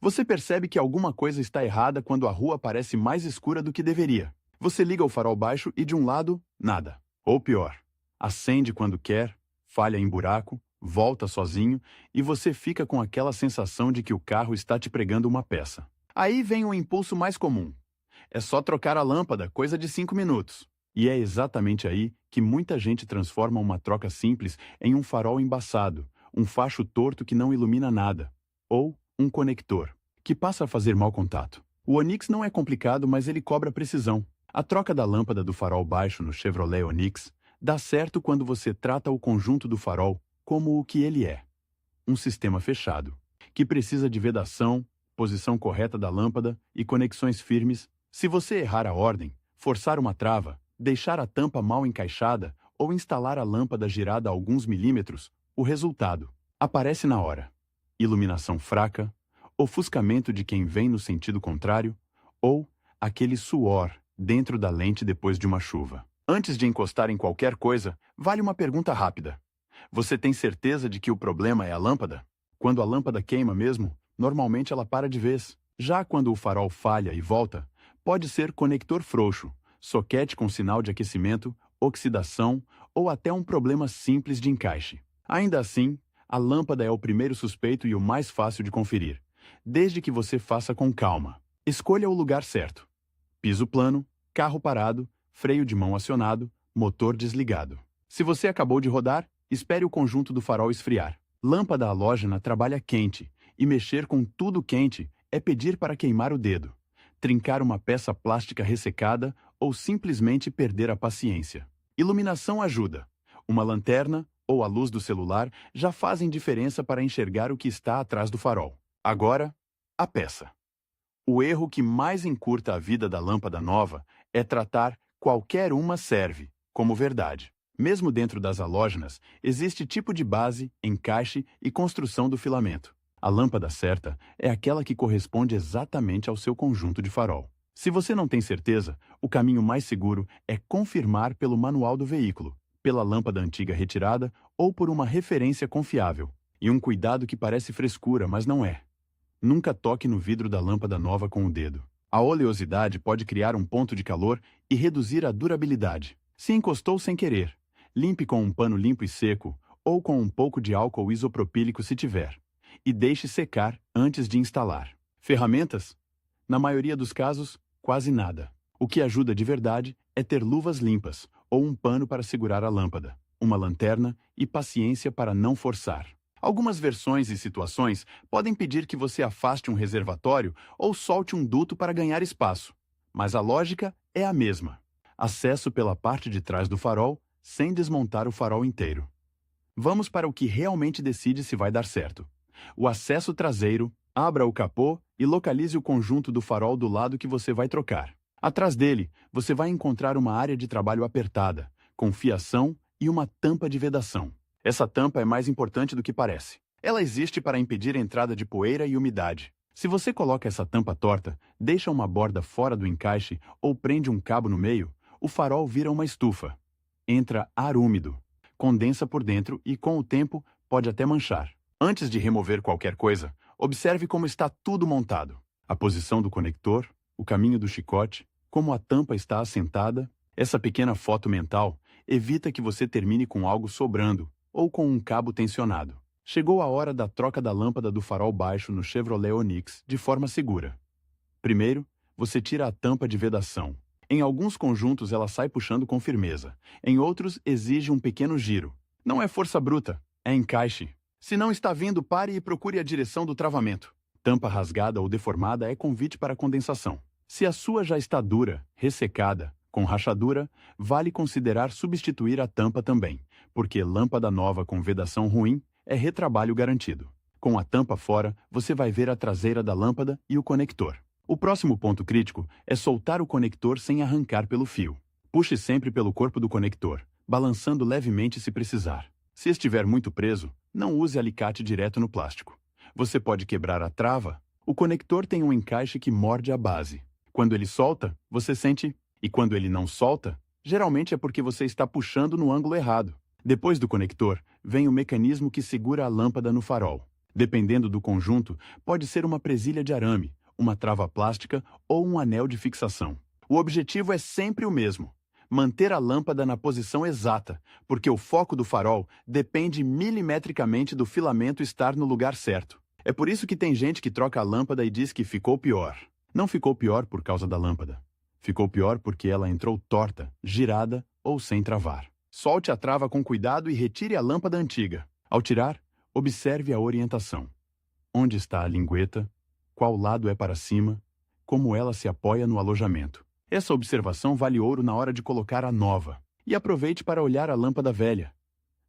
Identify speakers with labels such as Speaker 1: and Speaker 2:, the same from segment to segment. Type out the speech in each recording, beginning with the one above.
Speaker 1: Você percebe que alguma coisa está errada quando a rua parece mais escura do que deveria. Você liga o farol baixo e de um lado, nada. Ou pior, acende quando quer, falha em buraco, volta sozinho e você fica com aquela sensação de que o carro está te pregando uma peça. Aí vem o impulso mais comum. É só trocar a lâmpada, coisa de 5 minutos. E é exatamente aí que muita gente transforma uma troca simples em um farol embaçado, um facho torto que não ilumina nada, ou um conector, que passa a fazer mau contato. O Onix não é complicado, mas ele cobra precisão. A troca da lâmpada do farol baixo no Chevrolet Onix dá certo quando você trata o conjunto do farol como o que ele é. Um sistema fechado, que precisa de vedação, posição correta da lâmpada e conexões firmes. Se você errar a ordem, forçar uma trava, deixar a tampa mal encaixada ou instalar a lâmpada girada a alguns milímetros, o resultado aparece na hora. Iluminação fraca, ofuscamento de quem vem no sentido contrário, ou aquele suor dentro da lente depois de uma chuva. Antes de encostar em qualquer coisa, vale uma pergunta rápida. Você tem certeza de que o problema é a lâmpada? Quando a lâmpada queima mesmo, normalmente ela para de vez. Já quando o farol falha e volta, pode ser conector frouxo, soquete com sinal de aquecimento, oxidação ou até um problema simples de encaixe. Ainda assim, a lâmpada é o primeiro suspeito e o mais fácil de conferir, desde que você faça com calma. Escolha o lugar certo. Piso plano, carro parado, freio de mão acionado, motor desligado. Se você acabou de rodar, espere o conjunto do farol esfriar. Lâmpada halógena trabalha quente, e mexer com tudo quente é pedir para queimar o dedo, trincar uma peça plástica ressecada ou simplesmente perder a paciência. Iluminação ajuda. Uma lanterna ou a luz do celular já fazem diferença para enxergar o que está atrás do farol. Agora, a peça. O erro que mais encurta a vida da lâmpada nova é tratar qualquer uma serve como verdade. Mesmo dentro das halógenas, existe tipo de base, encaixe e construção do filamento. A lâmpada certa é aquela que corresponde exatamente ao seu conjunto de farol. Se você não tem certeza, o caminho mais seguro é confirmar pelo manual do veículo, pela lâmpada antiga retirada ou por uma referência confiável. E um cuidado que parece frescura, mas não é. Nunca toque no vidro da lâmpada nova com o dedo. A oleosidade pode criar um ponto de calor e reduzir a durabilidade. Se encostou sem querer, limpe com um pano limpo e seco ou com um pouco de álcool isopropílico se tiver. E deixe secar antes de instalar. Ferramentas? Na maioria dos casos, quase nada. O que ajuda de verdade é ter luvas limpas ou um pano para segurar a lâmpada, uma lanterna e paciência para não forçar. Algumas versões e situações podem pedir que você afaste um reservatório ou solte um duto para ganhar espaço, mas a lógica é a mesma. Acesso pela parte de trás do farol sem desmontar o farol inteiro. Vamos para o que realmente decide se vai dar certo. O acesso traseiro, abra o capô e localize o conjunto do farol do lado que você vai trocar. Atrás dele, você vai encontrar uma área de trabalho apertada, com fiação e uma tampa de vedação. Essa tampa é mais importante do que parece. Ela existe para impedir a entrada de poeira e umidade. Se você coloca essa tampa torta, deixa uma borda fora do encaixe ou prende um cabo no meio, o farol vira uma estufa. Entra ar úmido, condensa por dentro e, com o tempo, pode até manchar. Antes de remover qualquer coisa, observe como está tudo montado. A posição do conector, o caminho do chicote, como a tampa está assentada. Essa pequena foto mental evita que você termine com algo sobrando ou com um cabo tensionado. Chegou a hora da troca da lâmpada do farol baixo no Chevrolet Onix de forma segura. Primeiro, você tira a tampa de vedação. Em alguns conjuntos ela sai puxando com firmeza. Em outros, exige um pequeno giro. Não é força bruta, é encaixe. Se não está vindo, pare e procure a direção do travamento. Tampa rasgada ou deformada é convite para condensação. Se a sua já está dura, ressecada, com rachadura, vale considerar substituir a tampa também, porque lâmpada nova com vedação ruim é retrabalho garantido. Com a tampa fora, você vai ver a traseira da lâmpada e o conector. O próximo ponto crítico é soltar o conector sem arrancar pelo fio. Puxe sempre pelo corpo do conector, balançando levemente se precisar. Se estiver muito preso, não use alicate direto no plástico. Você pode quebrar a trava. O conector tem um encaixe que morde a base. Quando ele solta, você sente... E quando ele não solta, geralmente é porque você está puxando no ângulo errado. Depois do conector, vem o mecanismo que segura a lâmpada no farol. Dependendo do conjunto, pode ser uma presilha de arame, uma trava plástica ou um anel de fixação. O objetivo é sempre o mesmo: manter a lâmpada na posição exata, porque o foco do farol depende milimetricamente do filamento estar no lugar certo. É por isso que tem gente que troca a lâmpada e diz que ficou pior. Não ficou pior por causa da lâmpada. Ficou pior porque ela entrou torta, girada ou sem travar. Solte a trava com cuidado e retire a lâmpada antiga. Ao tirar, observe a orientação. Onde está a lingueta? Qual lado é para cima? Como ela se apoia no alojamento? Essa observação vale ouro na hora de colocar a nova. E aproveite para olhar a lâmpada velha.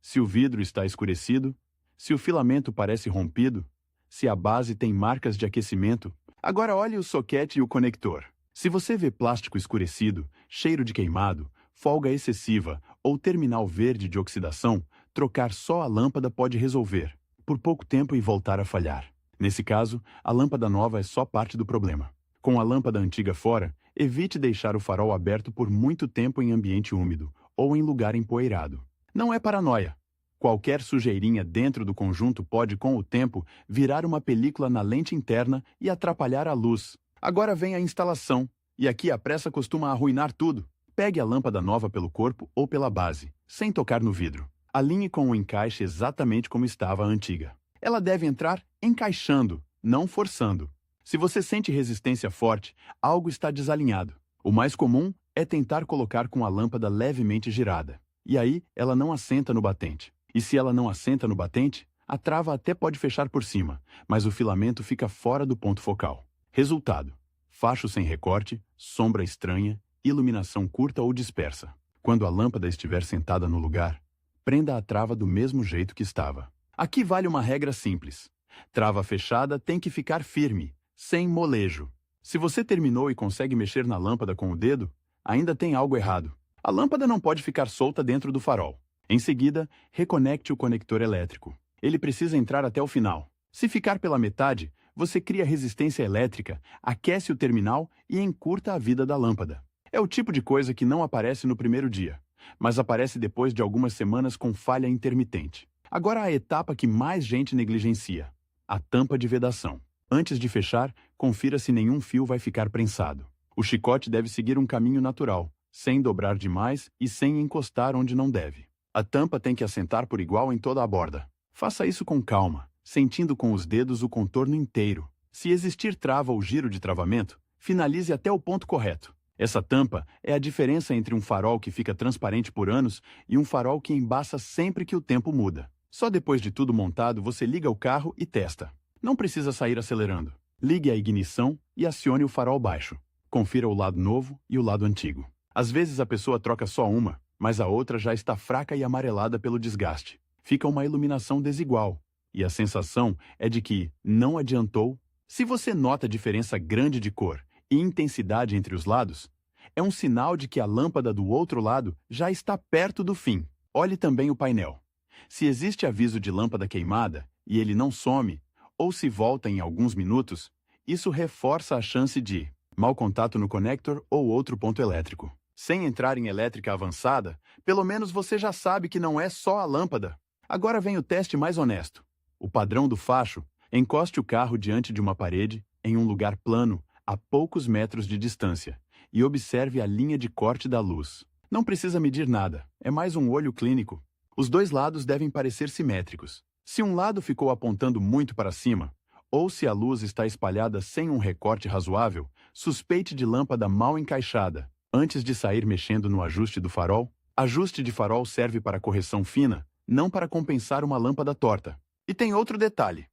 Speaker 1: Se o vidro está escurecido, se o filamento parece rompido, se a base tem marcas de aquecimento. Agora olhe o soquete e o conector. Se você vê plástico escurecido, cheiro de queimado, folga excessiva ou terminal verde de oxidação, trocar só a lâmpada pode resolver, por pouco tempo, e voltar a falhar. Nesse caso, a lâmpada nova é só parte do problema. Com a lâmpada antiga fora, evite deixar o farol aberto por muito tempo em ambiente úmido ou em lugar empoeirado. Não é paranoia. Qualquer sujeirinha dentro do conjunto pode, com o tempo, virar uma película na lente interna e atrapalhar a luz. Agora vem a instalação, e aqui a pressa costuma arruinar tudo. Pegue a lâmpada nova pelo corpo ou pela base, sem tocar no vidro. Alinhe com o encaixe exatamente como estava a antiga. Ela deve entrar encaixando, não forçando. Se você sente resistência forte, algo está desalinhado. O mais comum é tentar colocar com a lâmpada levemente girada. E aí, ela não assenta no batente. E se ela não assenta no batente, a trava até pode fechar por cima, mas o filamento fica fora do ponto focal. Resultado: facho sem recorte, sombra estranha, iluminação curta ou dispersa. Quando a lâmpada estiver sentada no lugar, prenda a trava do mesmo jeito que estava. Aqui vale uma regra simples: trava fechada tem que ficar firme, sem molejo. Se você terminou e consegue mexer na lâmpada com o dedo, ainda tem algo errado. A lâmpada não pode ficar solta dentro do farol. Em seguida, reconecte o conector elétrico. Ele precisa entrar até o final. Se ficar pela metade, você cria resistência elétrica, aquece o terminal e encurta a vida da lâmpada. É o tipo de coisa que não aparece no primeiro dia, mas aparece depois de algumas semanas com falha intermitente. Agora a etapa que mais gente negligencia: a tampa de vedação. Antes de fechar, confira se nenhum fio vai ficar prensado. O chicote deve seguir um caminho natural, sem dobrar demais e sem encostar onde não deve. A tampa tem que assentar por igual em toda a borda. Faça isso com calma, sentindo com os dedos o contorno inteiro. Se existir trava ou giro de travamento, finalize até o ponto correto. Essa tampa é a diferença entre um farol que fica transparente por anos e um farol que embaça sempre que o tempo muda. Só depois de tudo montado, você liga o carro e testa. Não precisa sair acelerando. Ligue a ignição e acione o farol baixo. Confira o lado novo e o lado antigo. Às vezes a pessoa troca só uma, mas a outra já está fraca e amarelada pelo desgaste. Fica uma iluminação desigual, e a sensação é de que não adiantou. Se você nota diferença grande de cor e intensidade entre os lados, é um sinal de que a lâmpada do outro lado já está perto do fim. Olhe também o painel. Se existe aviso de lâmpada queimada e ele não some, ou se volta em alguns minutos, isso reforça a chance de mau contato no conector ou outro ponto elétrico. Sem entrar em elétrica avançada, pelo menos você já sabe que não é só a lâmpada. Agora vem o teste mais honesto. O padrão do facho: encoste o carro diante de uma parede, em um lugar plano, a poucos metros de distância, e observe a linha de corte da luz. Não precisa medir nada, é mais um olho clínico. Os dois lados devem parecer simétricos. Se um lado ficou apontando muito para cima, ou se a luz está espalhada sem um recorte razoável, suspeite de lâmpada mal encaixada. Antes de sair mexendo no ajuste do farol, ajuste de farol serve para correção fina, não para compensar uma lâmpada torta. E tem outro detalhe: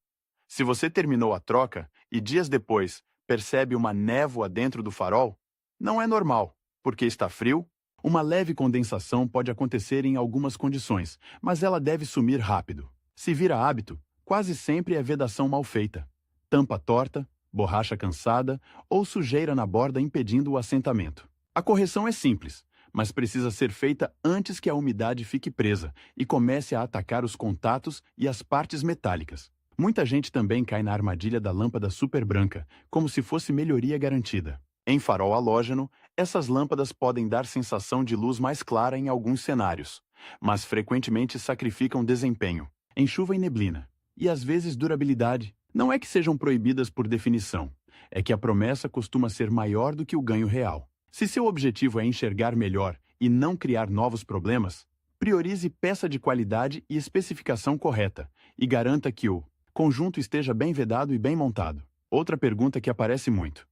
Speaker 1: se você terminou a troca e dias depois percebe uma névoa dentro do farol, não é normal, porque está frio. Uma leve condensação pode acontecer em algumas condições, mas ela deve sumir rápido. Se vira hábito, quase sempre é vedação mal feita, tampa torta, borracha cansada ou sujeira na borda impedindo o assentamento. A correção é simples, mas precisa ser feita antes que a umidade fique presa e comece a atacar os contatos e as partes metálicas. Muita gente também cai na armadilha da lâmpada super branca, como se fosse melhoria garantida. Em farol halógeno, essas lâmpadas podem dar sensação de luz mais clara em alguns cenários, mas frequentemente sacrificam desempenho. Em chuva e neblina, e às vezes durabilidade. Não é que sejam proibidas por definição, é que a promessa costuma ser maior do que o ganho real. Se seu objetivo é enxergar melhor e não criar novos problemas, priorize peça de qualidade e especificação correta, e garanta que o conjunto esteja bem vedado e bem montado. Outra pergunta que aparece muito: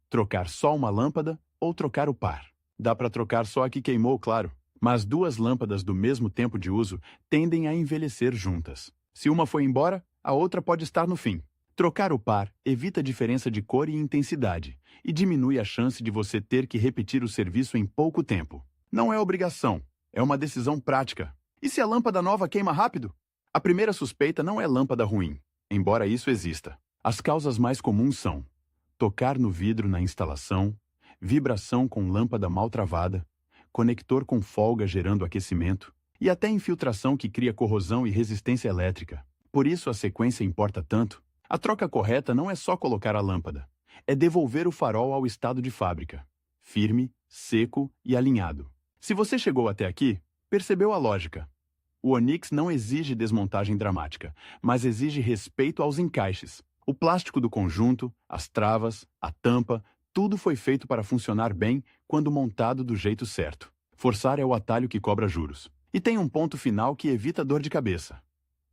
Speaker 1: trocar só uma lâmpada ou trocar o par? Dá para trocar só a que queimou, claro, mas duas lâmpadas do mesmo tempo de uso tendem a envelhecer juntas. Se uma foi embora, a outra pode estar no fim. Trocar o par evita a diferença de cor e intensidade e diminui a chance de você ter que repetir o serviço em pouco tempo. Não é obrigação, é uma decisão prática. E se a lâmpada nova queima rápido? A primeira suspeita não é lâmpada ruim, embora isso exista. As causas mais comuns são tocar no vidro na instalação, vibração com lâmpada mal travada, conector com folga gerando aquecimento e até infiltração que cria corrosão e resistência elétrica. Por isso a sequência importa tanto. A troca correta não é só colocar a lâmpada, é devolver o farol ao estado de fábrica, firme, seco e alinhado. Se você chegou até aqui, percebeu a lógica. O Onix não exige desmontagem dramática, mas exige respeito aos encaixes. O plástico do conjunto, as travas, a tampa, tudo foi feito para funcionar bem quando montado do jeito certo. Forçar é o atalho que cobra juros. E tem um ponto final que evita dor de cabeça.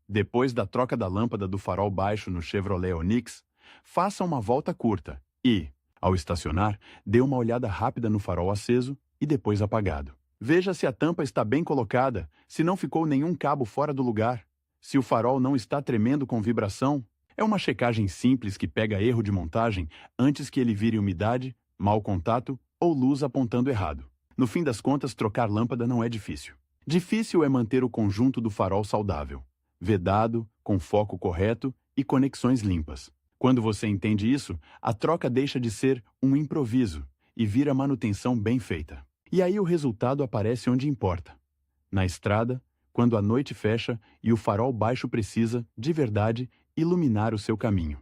Speaker 1: Depois da troca da lâmpada do farol baixo no Chevrolet Onix, faça uma volta curta e, ao estacionar, dê uma olhada rápida no farol aceso e depois apagado. Veja se a tampa está bem colocada, se não ficou nenhum cabo fora do lugar, se o farol não está tremendo com vibração. É uma checagem simples que pega erro de montagem antes que ele vire umidade, mau contato ou luz apontando errado. No fim das contas, trocar lâmpada não é difícil. Difícil é manter o conjunto do farol saudável, vedado, com foco correto e conexões limpas. Quando você entende isso, a troca deixa de ser um improviso e vira manutenção bem feita. E aí o resultado aparece onde importa. Na estrada, quando a noite fecha e o farol baixo precisa, de verdade, iluminar o seu caminho.